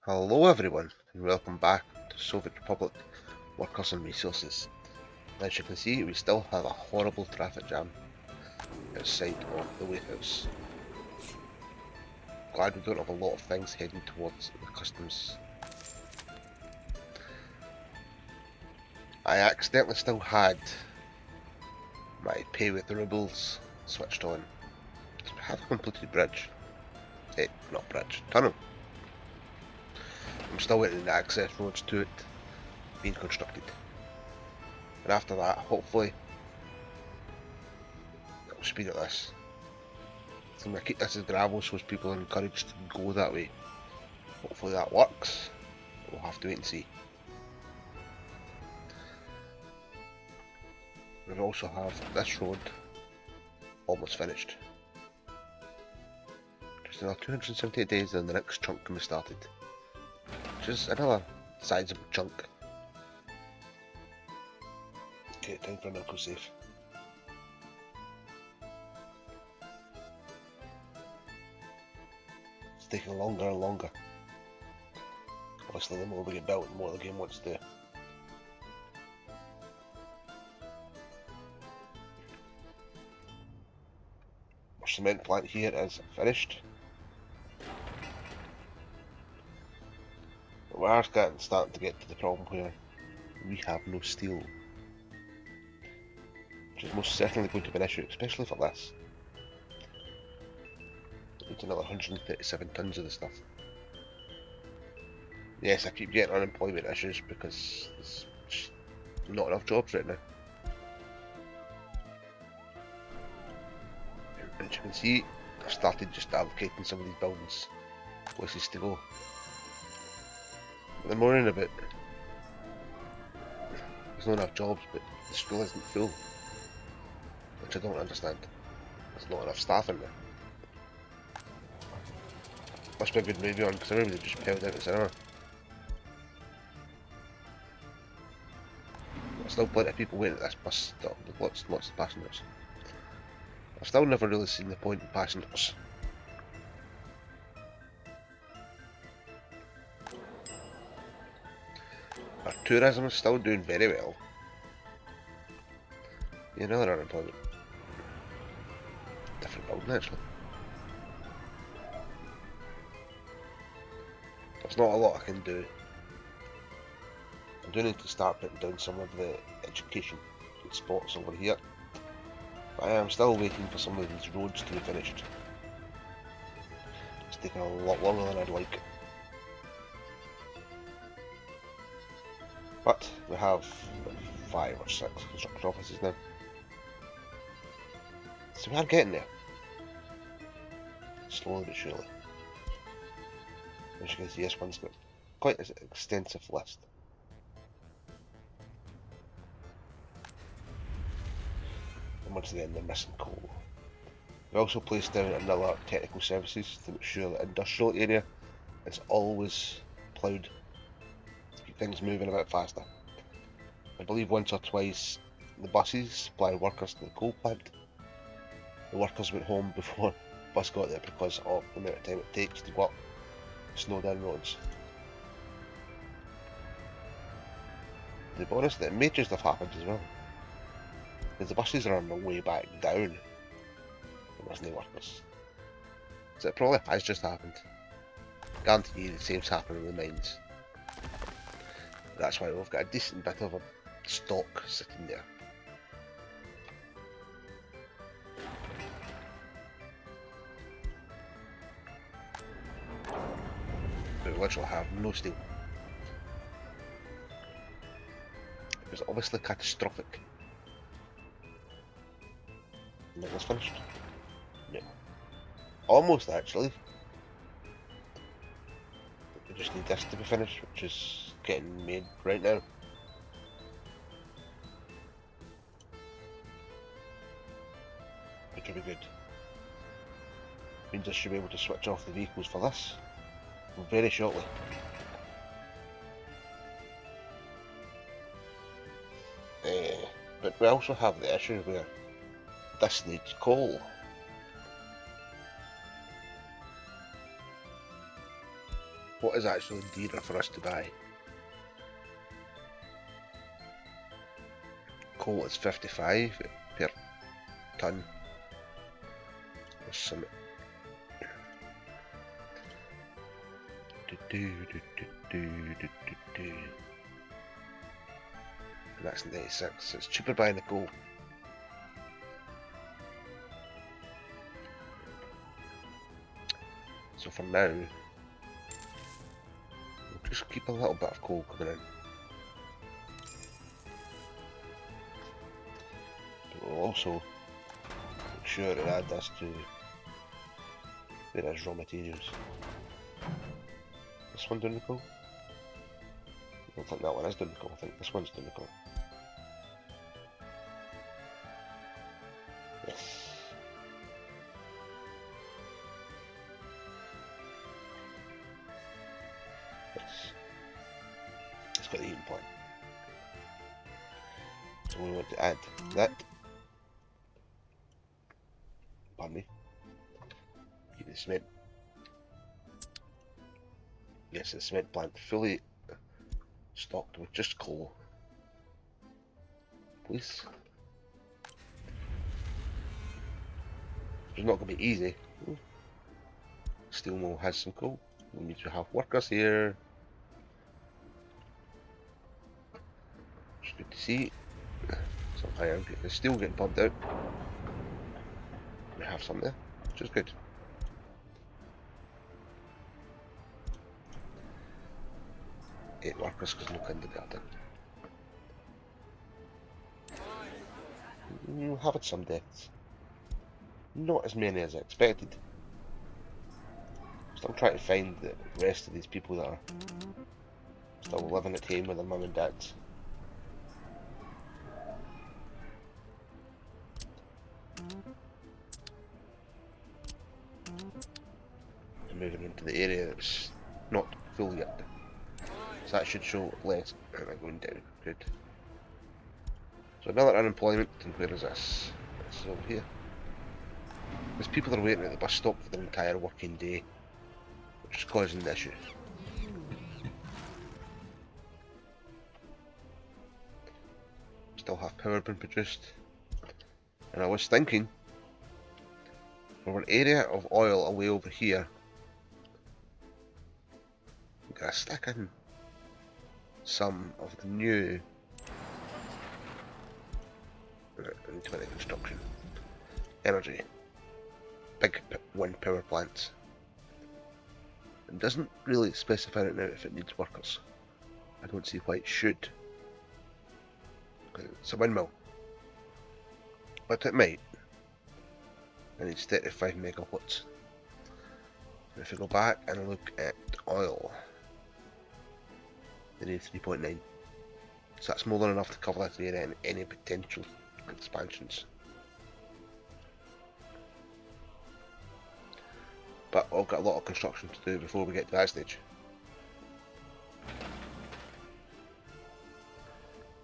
Hello everyone, and welcome back to Soviet Republic Workers and Resources. As you can see, we still have a horrible traffic jam outside of the warehouse. Glad we don't have a lot of things heading towards the customs. I accidentally still had my pay with the rubles switched on. So we have a completed bridge. Not bridge, tunnel. I'm still waiting for the access roads to it being constructed. And after that, hopefully, it'll speed up this. So I'm going to keep this as gravel so people are encouraged to go that way. Hopefully that works. We'll have to wait and see. We also have this road almost finished. Just another 278 days and the next chunk can be started. Which is another sizable chunk. Okay, time for an Uncle Safe. It's taking longer and longer. Obviously the more we get built, the more the game wants to do. Our cement plant here is finished. But we are starting to get to the problem where we have no steel. Which is most certainly going to be an issue, especially for this. Need another 137 tons of the stuff. Yes, I keep getting unemployment issues because there's not enough jobs right now. As you can see, I've started just allocating some of these buildings places to go. But they're moaning about there's not enough jobs, but the school isn't full, which I don't understand. There's not enough staff in there. Must be a good movie on because everybody just piled out the cinema. There's still plenty of people waiting at this bus stop with lots and lots of passengers. I've still never really seen the point in passengers. Our tourism is still doing very well. Yeah, another unemployment. Different building actually. There's not a lot I can do. I do need to start putting down some of the education spots over here. But I am still waiting for some of these roads to be finished. It's taking a lot longer than I'd like. But we have 5 or 6 construction offices now. So we are getting there. Slowly but surely. As you can see, this one's got quite an extensive list. And once again, they're missing coal. We also placed down another technical services to make sure the industrial area is always ploughed to keep things moving a bit faster. I believe once or twice the buses supplying workers to the coal plant. The workers went home before the bus got there because of the amount of time it takes to go up snowed-in roads. To be honest, it may just have happened as well. Because the buses are on their way back down. There wasn't any workers. So it probably has just happened. Guarantee you the same's happening with the mines. That's why we've got a decent bit of a stock sitting there. But we literally have no steel. It was obviously catastrophic. That was finished? No. Almost actually. We just need this to be finished, which is getting made right now. Which will be good. Means I should be able to switch off the vehicles for this very shortly. But we also have the issue where this needs coal. what is actually dearer for us to buy? Coal is 55 per tonne. There's some. And that's 96, so it's cheaper buying the coal. So for now, we'll just keep a little bit of coal coming in. But we'll also make sure to add this to various raw materials. This one doing the coal? I don't think that one is doing the coal, I think this one's doing the coal. Yes. Yes. It's got the heating point. So we want to add that. Pardon me. Keep the cement. Yes, the cement plant fully stocked with just coal. Please. It's not going to be easy. Steel mill has some coal. We need to have workers here. It's good to see. Some iron, the steel getting pumped out. We have some there, which is good. Eight workers because no kindergarten. We'll have some deaths. Not as many as I expected. Still trying to find the rest of these people that are still living at home with their mum and dads. And moving into the area that's not full yet. So that should show less. Am I going down? Good. So another unemployment, and where is this? This is over here. There's people that are waiting at the bus stop for their entire working day, which is causing the issue. Still have power being produced. And I was thinking, for an area of oil away over here, I'm going to stick in some of the new 20 construction energy big wind power plants. It doesn't really specify it now if it needs workers. I don't see why it should. It's a windmill, but it might. It needs 35 megawatts. And if we go back and look at oil, they need 3.9. So that's more than enough to cover that area and any potential expansions. But I've got a lot of construction to do before we get to that stage.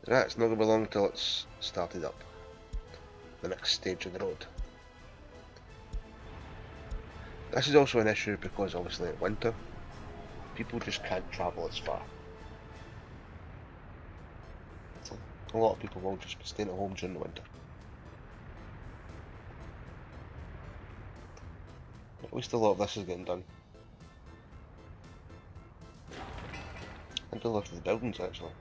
That's not going to be long till it's started up. The next stage of the road. This is also an issue because obviously in winter, people just can't travel as far. So a lot of people will just be staying at home during the winter. At least a lot of this is getting done. And do a lot of the buildings actually.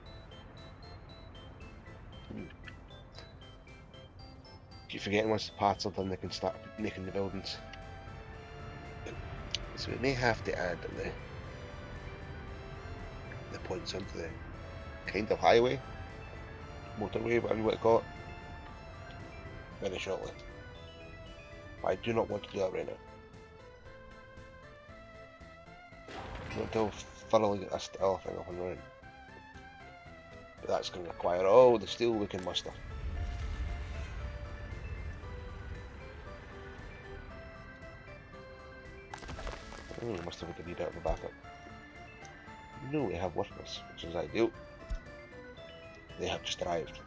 Keep forgetting once the parts are done they can start making the buildings. So we may have to add the points onto the kind of highway, motorway, whatever you want to call it, very shortly. But I do not want to do that right now. I want to thoroughly get this other thing up and running. But that's going to require all the steel we can muster. Must have a wee bit of a backup. No, we have workers, which is ideal. They have just arrived.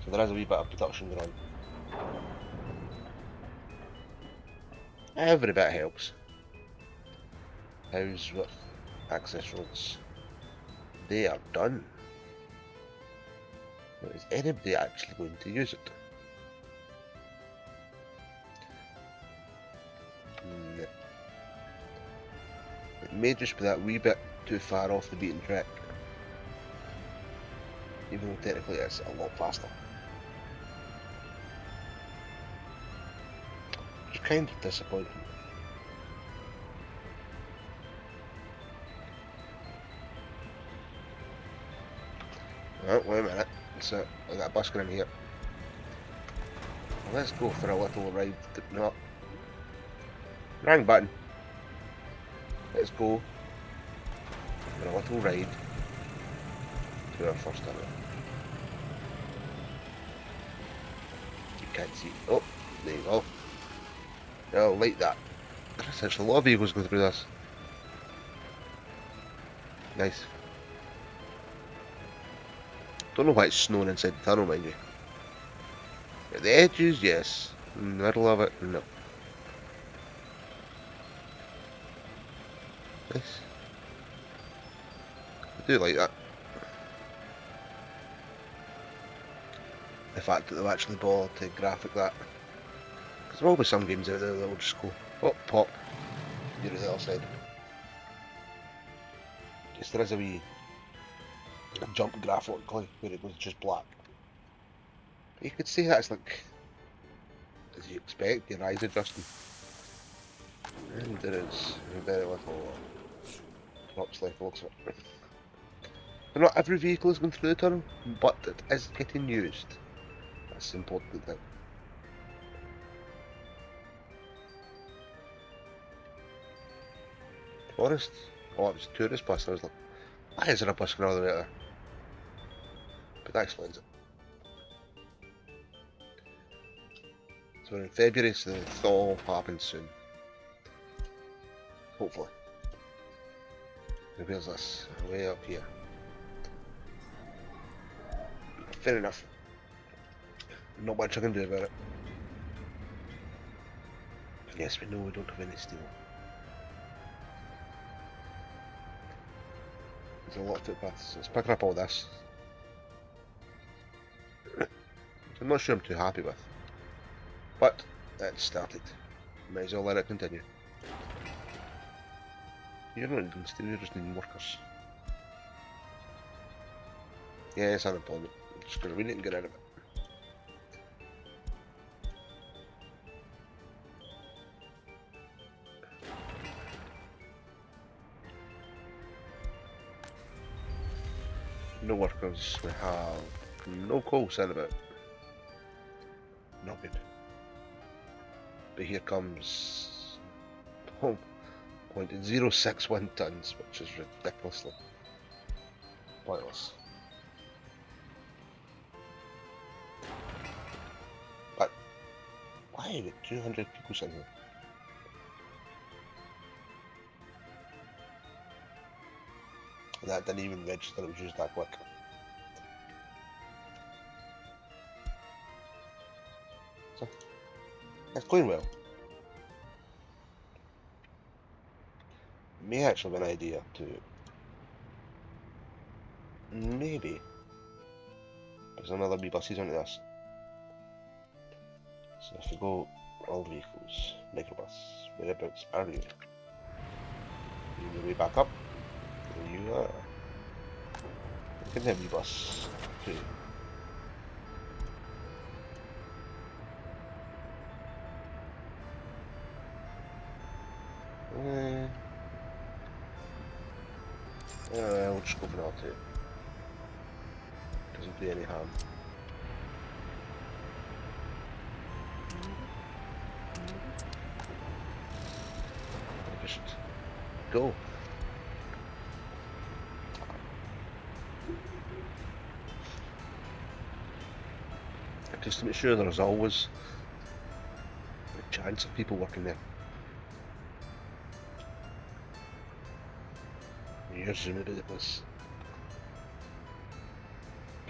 So there is a wee bit of production going on. Every bit helps. How's with access roads? They are done. But is anybody actually going to use it? No. It may just be that wee bit too far off the beaten track. Even though technically it's a lot faster. Which is kind of disappointing. Oh, wait a minute. So, I got a bus going in here. Let's go for a little ride. No. Wrong button. Let's go for a little ride to our first tunnel. You can't see. Oh, there you go. Oh, like that. There's actually a lot of vehicles going through this. Nice. Don't know why it's snowing inside the tunnel, mind you. At the edges, yes. In the middle of it, no. Nice. I do like that. The fact that they've actually bothered to graphic that. Because there will be some games out there that will just go, oh, pop. You're at the other side. Yes, there is a wee jump graphically where it goes just black. You could say that's like, as you expect, your eyes adjusting. And there is very little props left, looks of it. But not every vehicle is going through the tunnel, but it is getting used. That's the important thing. Forest? Oh, it was a tourist bus. I was like, why is there a bus going all the way there? But that explains it. So we're in February, so the thaw will happen soon. Hopefully. Where's this? Way up here. Fair enough. Not much I can do about it. Yes, we know we don't have any steel. There's a lot of footpaths. It's picking up all this. I'm not sure I'm too happy with. But it started. Might as well let it continue. You're not needing steel, you're just needing workers. Yeah, it's unemployment. I'm just gonna read it and get rid of it. No workers, we have no coal sent about. Not good. But here comes 0.061 tons, which is ridiculously pointless. But why are there 200 people sitting here? That didn't even register, it was used that quick. So, it's going well. It may actually be an idea to maybe there's another wee buses onto this. So if we go all vehicles, microbus, whereabouts are you? You your way back up. There you are. You can have wee bus too. We'll just go for that too. Doesn't do any harm. Just go. Just to make sure there's always a chance of people working there. You're zooming about the place.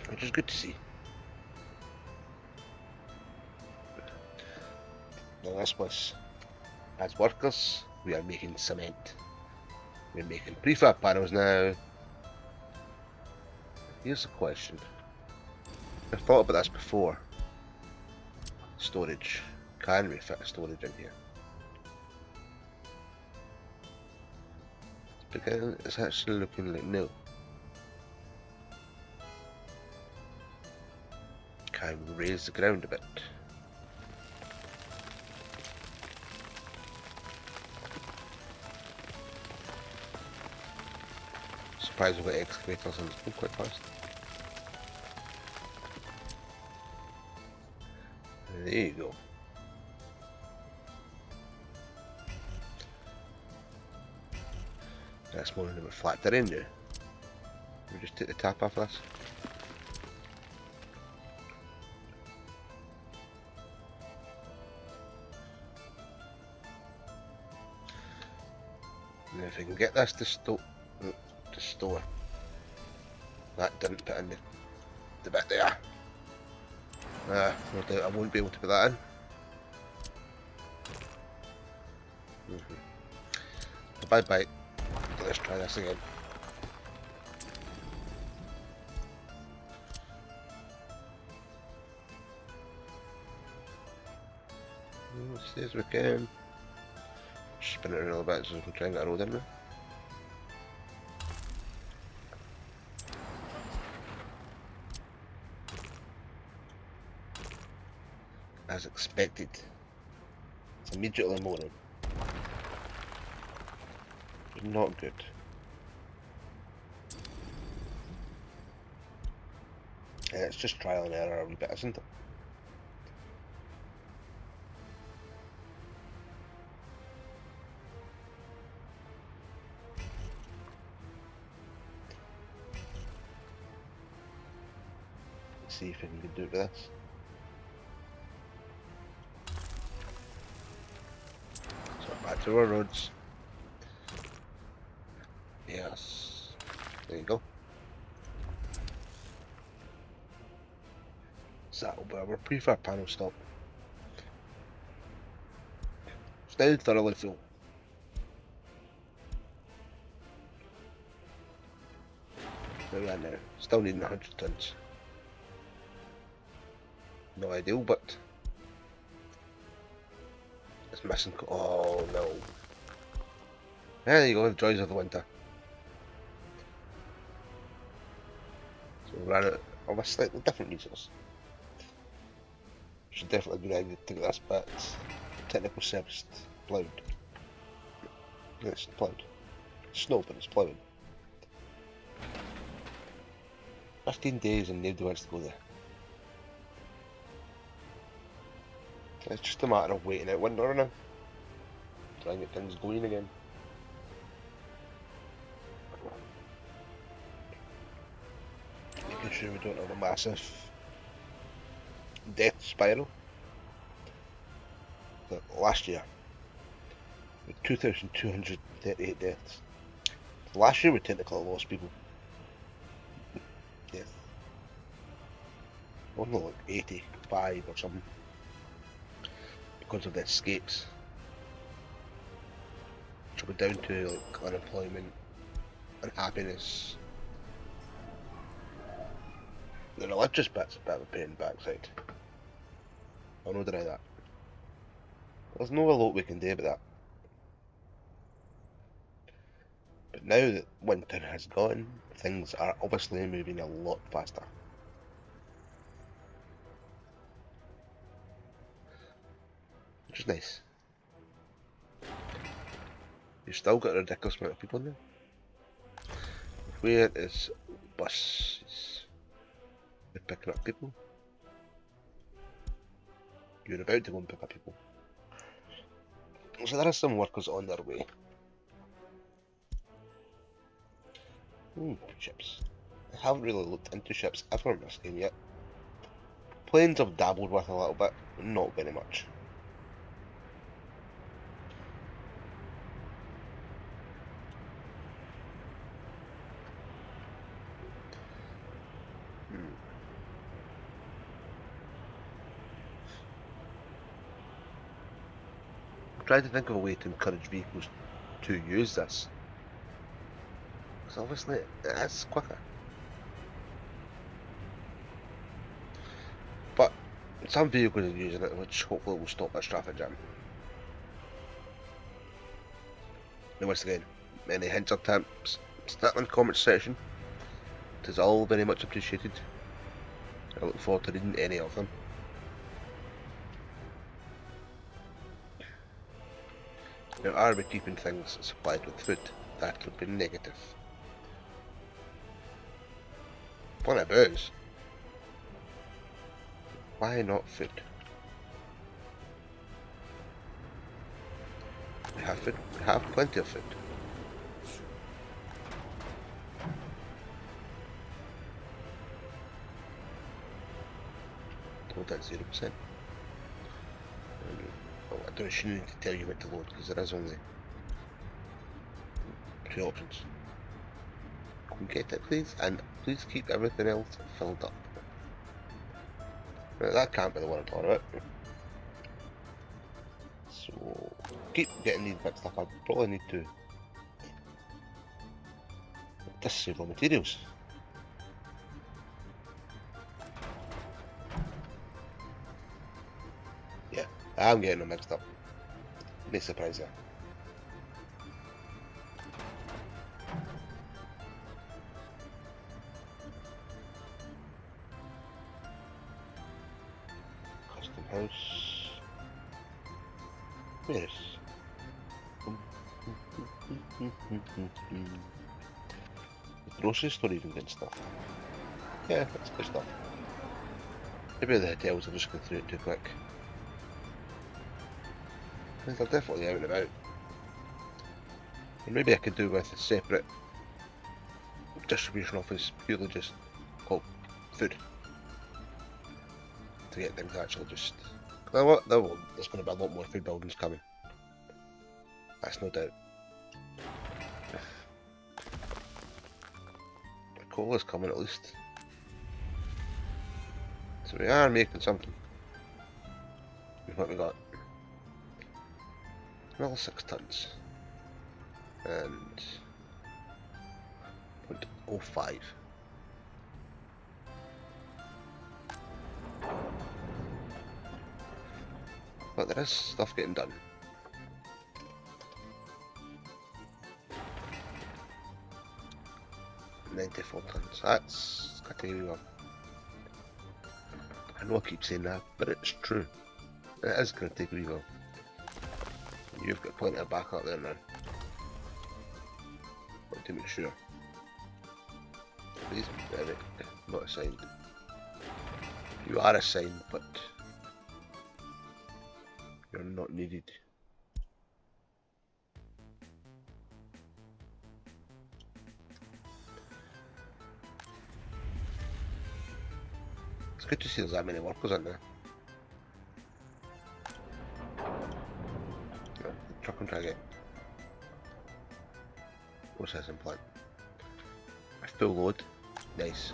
Which is good to see. Now this place As workers, we are making cement. We're making prefab panels now. Here's a question. I've thought about this before. Storage. Can we fit storage in here? Because it's actually looking like no. Can we raise the ground a bit? Surprised we've got excavators and it's going quite fast. There you go. That's more than a bit flat terrain now. We just take the tap off this. And if we can get this to store. That didn't put in the bit there. No doubt I won't be able to put that in. Bye bye. Let's try this again. Let's see as we can. Spin it around a little bit so we can try and get a road in there. As expected. It's immediately morning. Not good. And it's just trial and error a wee bit, isn't it? Let's see if we can do it with this. So back to our roads. Yes. There you go. So that'll be our prefab panel stop. It's now thoroughly full. Where are we at now? Still needing 100 tons. No ideal, but it's missing. Oh no. There you go, the joys of the winter. So we ran out of a slightly different resource. Should definitely be ready to get this bit. Technical service ploughed. It's ploughed. Snow, but it's ploughed. 15 days and nobody wants to go there. It's just a matter of waiting out winter now. Try and get things going again. Making sure we don't have a massive death spiral. But last year, we had 2,238 deaths. Last year we technically lost people. Yeah. Only like 85 or something. Because of the escapes. So we're down to like unemployment, unhappiness. The religious bit's a bit of a pain in the backside. I'll not deny that. There's no a lot we can do about that. But now that winter has gone, things are obviously moving a lot faster. Which is nice. You've still got a ridiculous amount of people in there. Where is buses? They're picking up people. You're about to go and pick up people. So there are some workers on their way. Ships. I haven't really looked into ships ever in this game yet. Planes I've dabbled with a little bit, not very much. trying to think of a way to encourage vehicles to use this. Because obviously it's quicker. But some vehicles are using it, which hopefully will stop this traffic jam. Now once again, any hints or tips, stick in the comments section. It is all very much appreciated. I look forward to reading any of them. Now, are we keeping things supplied with food? That would be negative. Plenty of booze. Why not food? We have food. We have plenty of food. Load at 0%. Well, I shouldn't need to tell you what to load because there is only 2 options. Can get it please, and please keep everything else filled up. Right, that can't be the one I'm talking about. So keep getting these mixed up. I probably need to just save raw materials. Yeah, I'm getting them mixed up. No surprise there. Custom house. Yes. The grocery store even getting stuff. Yeah, that's good stuff. Maybe the hotels are just going through it too quick. They're definitely out and about. And maybe I could do with a separate distribution office purely just called food. To get things actually just... You know what? There's going to be a lot more food buildings coming. That's no doubt. The coal is coming at least. So we are making something. What we got? Another 6 tons. And 0.05. But there is stuff getting done. $94 tons. That's category 1. I know I keep saying that, but it's true. It is category 1. You've got plenty of backup there now. Want to make sure. Please, Eric, not assigned. You are assigned, but you're not needed. It's good to see there's that many workers in there. The truck and drag processing plant. A full load. Nice.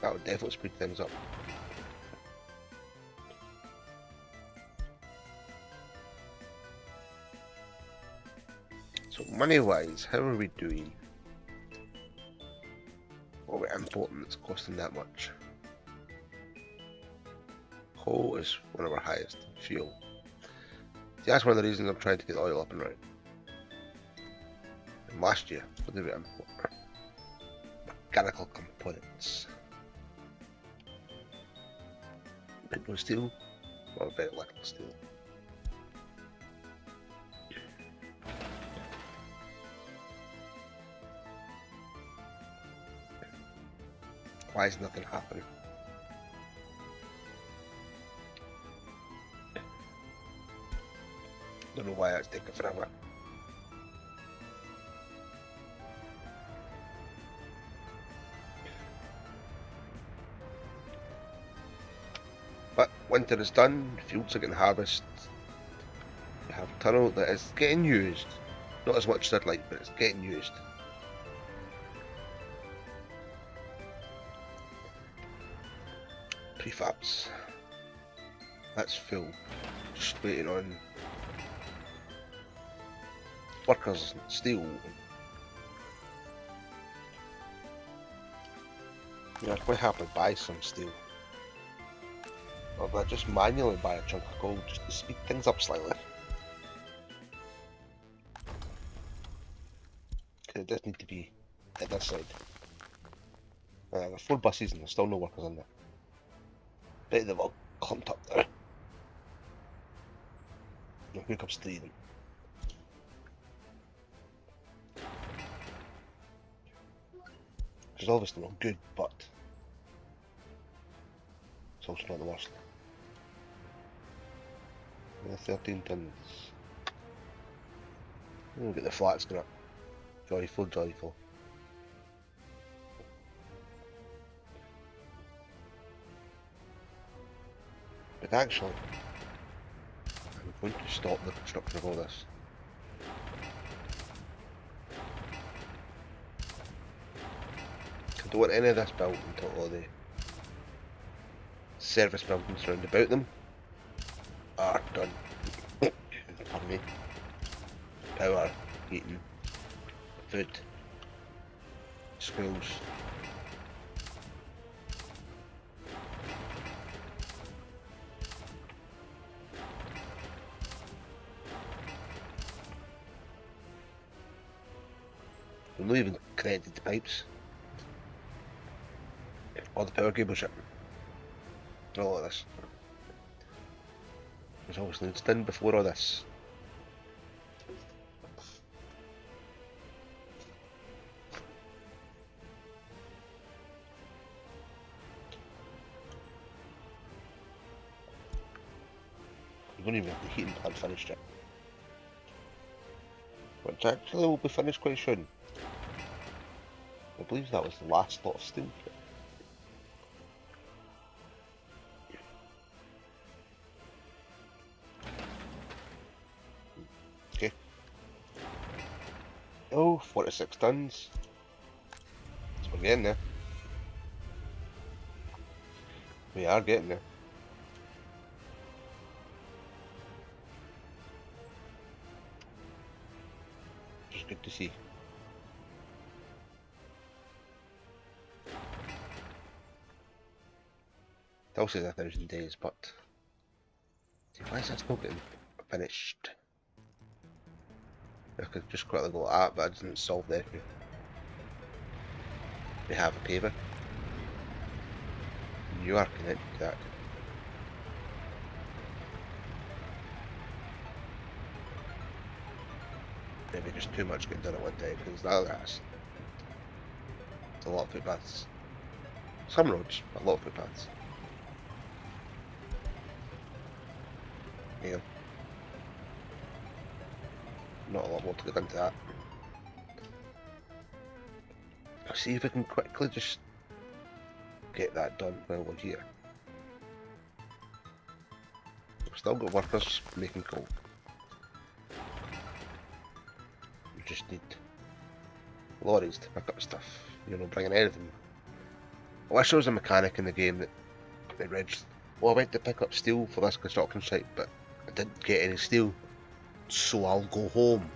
That would definitely speed things up. So money wise, how are we doing? What are we importing that's costing that much? Coal is one of our highest. Fuel. See, that's one of the reasons I'm trying to get oil up and running. And last year, what did we import? Mechanical components. Bit no steel, or very little steel. Why is nothing happening? Don't know why that's taking forever. But winter is done, fields are getting harvested. We have a tunnel that is getting used. Not as much as I'd like, but it's getting used. Prefabs. That's full. Just waiting on workers, steel. Yeah, I'd quite happily buy some steel. Or I just manually buy a chunk of gold just to speed things up slightly. Because it does need to be at this side. There's 4 buses and there's still no workers in there. Bet they've all clumped up there. No, here comes 3 of them. Which is obviously not good, but it's also not the worst. 13 tons. We'll get the flats going up. Joyful, joyful. But actually, I'm going to stop the construction of all this. I don't want any of this built until all the service buildings round about them are done. Pardon me. Power, heating, food, schools. We're not even connected to pipes. Or the power cable ship. All of this. There's obviously it's done before all this. We don't even have the heating plant finished yet. Which actually will be finished quite soon. I believe that was the last lot of steel. Okay. Oh, 46 tons. So we're getting there. We are getting there. Which is good to see. It also says 1,000 days, but see, why is that still getting finished? I could just quickly go like that, but it doesn't solve the issue. We have a paver. You are connected to that. Maybe just too much getting done at one time, because that's a lot of footpaths. Some roads, but a lot of footpaths. Yeah. Not a lot more to get into that. I'll see if I can quickly just get that done while we're here. We've still got workers making coal. We just need lorries to pick up stuff, you know, bringing anything. I wish there was a mechanic in the game that read, well, I went to pick up steel for this construction site, but I didn't get any steel, so I'll go home.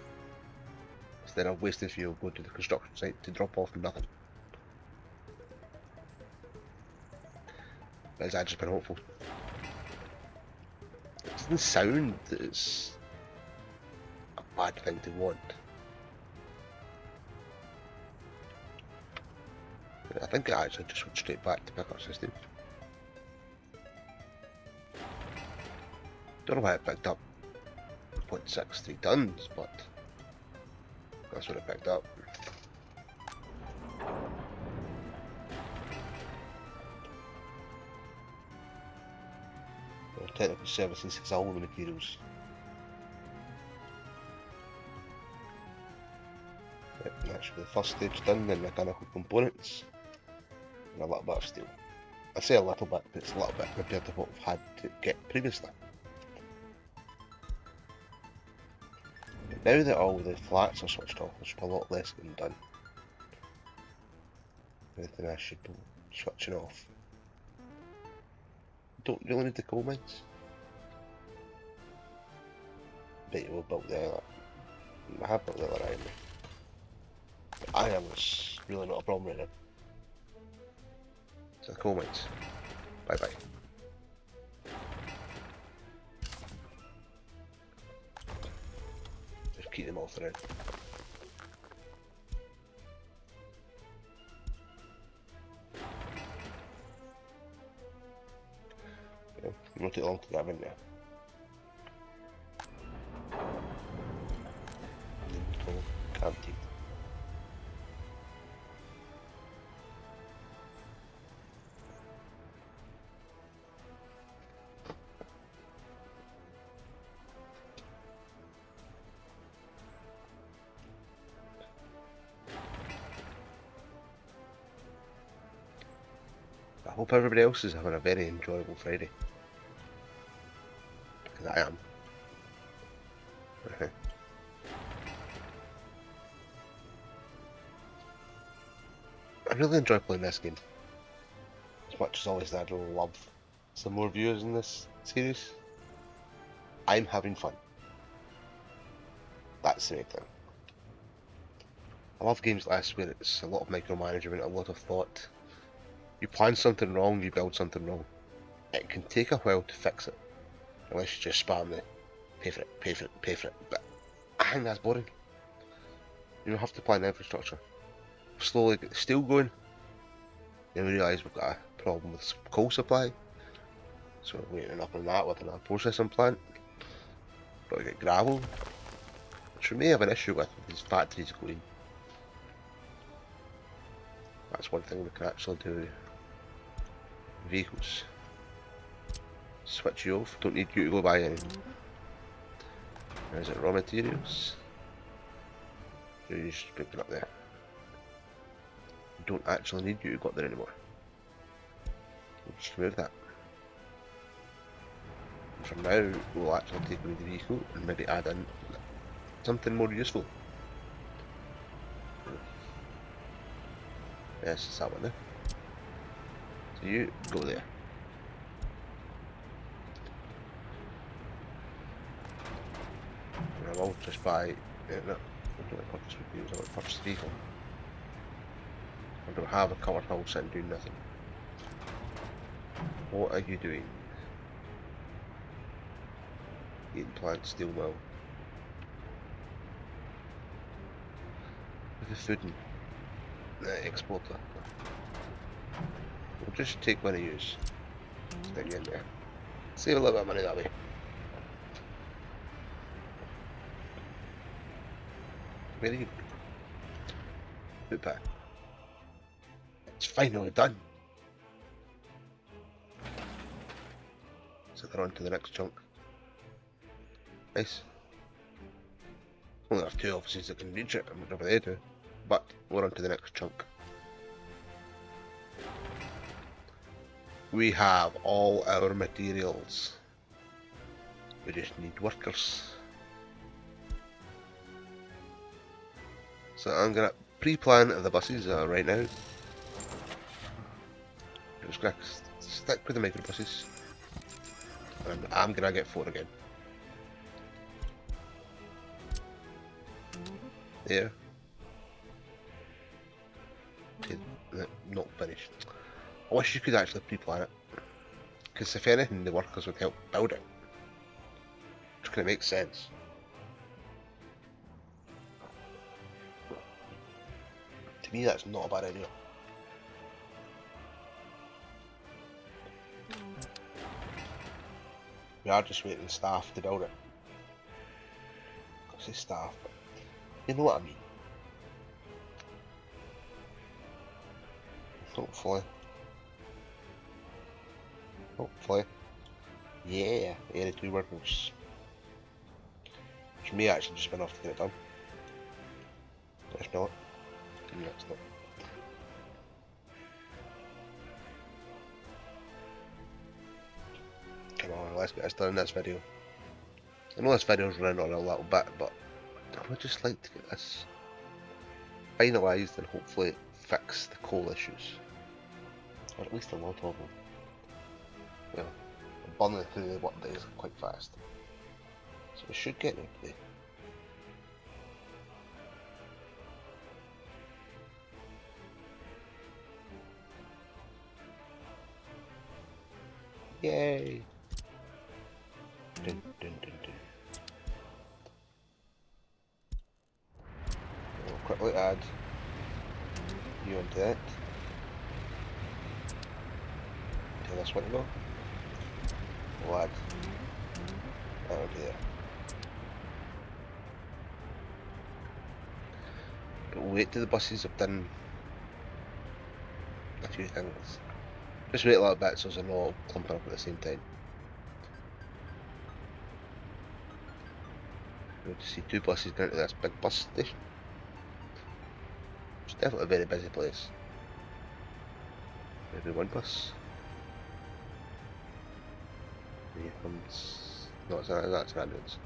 Instead of wasting fuel going to the construction site to drop off nothing. Has that just been hopeful? It doesn't sound that it's a bad thing to want. I think I actually just went straight back to pick up system. Don't know why I picked up 0.63 tons, but that's what I picked up. Well, technical services has all the materials. Yep, actually the first stage done, then mechanical components, and a little bit of steel. I say a little bit, but it's a little bit compared to what we've had to get previously. But now that all the flats are switched off, there's a lot less getting done. Anything I should be switching off. Don't really need the coal mines. Bet you will build the island. I have built the other island. Iron is really not a problem right now. So coal mines. Bye bye. Just keep them all through. Yeah, it won't take long to get in there. Guaranteed. I hope everybody else is having a very enjoyable Friday. Because I am. I really enjoy playing this game. As much as always I'd love some more viewers in this series. I'm having fun. That's the main thing. I love games like this where it's a lot of micromanagement, a lot of thought. You plan something wrong, you build something wrong. It can take a while to fix it. Unless you just spam the pay for it, pay for it, pay for it. But I think that's boring. You don't have to plan the infrastructure. Slowly get the steel going. Then we realise we've got a problem with coal supply. So we're waiting up on that with another processing plant. Got to get gravel. Which we may have an issue with these factories going. That's one thing we can actually do. Vehicles. Switch you off, don't need you to go buy anything. Is it raw materials? You're just picking up there. Don't actually need you to go up there anymore. We'll just remove that. And from now, we'll actually take away the vehicle and maybe add in something more useful. Yes, it's that one there. So you go there. And I will just buy. No, I don't purchase vehicles, I want to purchase the vehicle. I don't have a covered hull sitting doing nothing. What are you doing? Eating plant, steel mill. With the food and the exporter. We'll just take one of yours. Stick you in there. Save a little bit of money that way. Very good. Put back. It's finally done. So they're on to the next chunk. Nice. Only have 2 offices that can reach it, and whatever they do. But we're on to the next chunk. We have all our materials. We just need workers. So I'm gonna pre-plan the buses right now. I'm just gonna stick with the microbuses. And I'm gonna get 4 again. There. Okay, not finished. I wish you could actually pre-plan it. Because if anything, the workers would help build it. Which kind of makes sense. To me, that's not a bad idea. We are just waiting staff to build it. I say staff, but you know what I mean. Hopefully. Hopefully. Yeah, 82 workers. Which may actually just been enough to get it done. But if not, no, it's not. Come on, let's get this done in this video. I know this video's running on a little bit, but I would just like to get this finalised and hopefully fix the coal issues. Or at least a lot of them. You know, burning through the work days quite fast. So we should get nobody. Yay! Dun, dun, dun, dun. We'll quickly add you onto that. Tell this one to go. We'll add that onto there. But we'll wait till the buses have done a few things. Just wait a little bit so they're not all clumping up at the same time. We'll just see 2 buses down to this big bus station. It's definitely a very busy place. Maybe 1 bus. Here comes... No, that's an ambulance.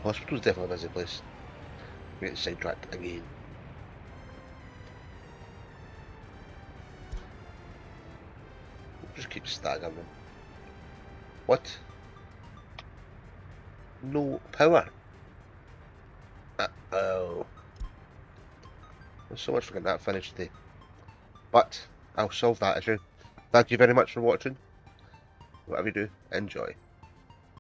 Hospital's definitely a busy place. We get sidetracked again. We'll just keep staggering them. What? No power? Uh-oh. There's so much for getting that finished today. But I'll solve that issue. Thank you very much for watching. Whatever you do, enjoy.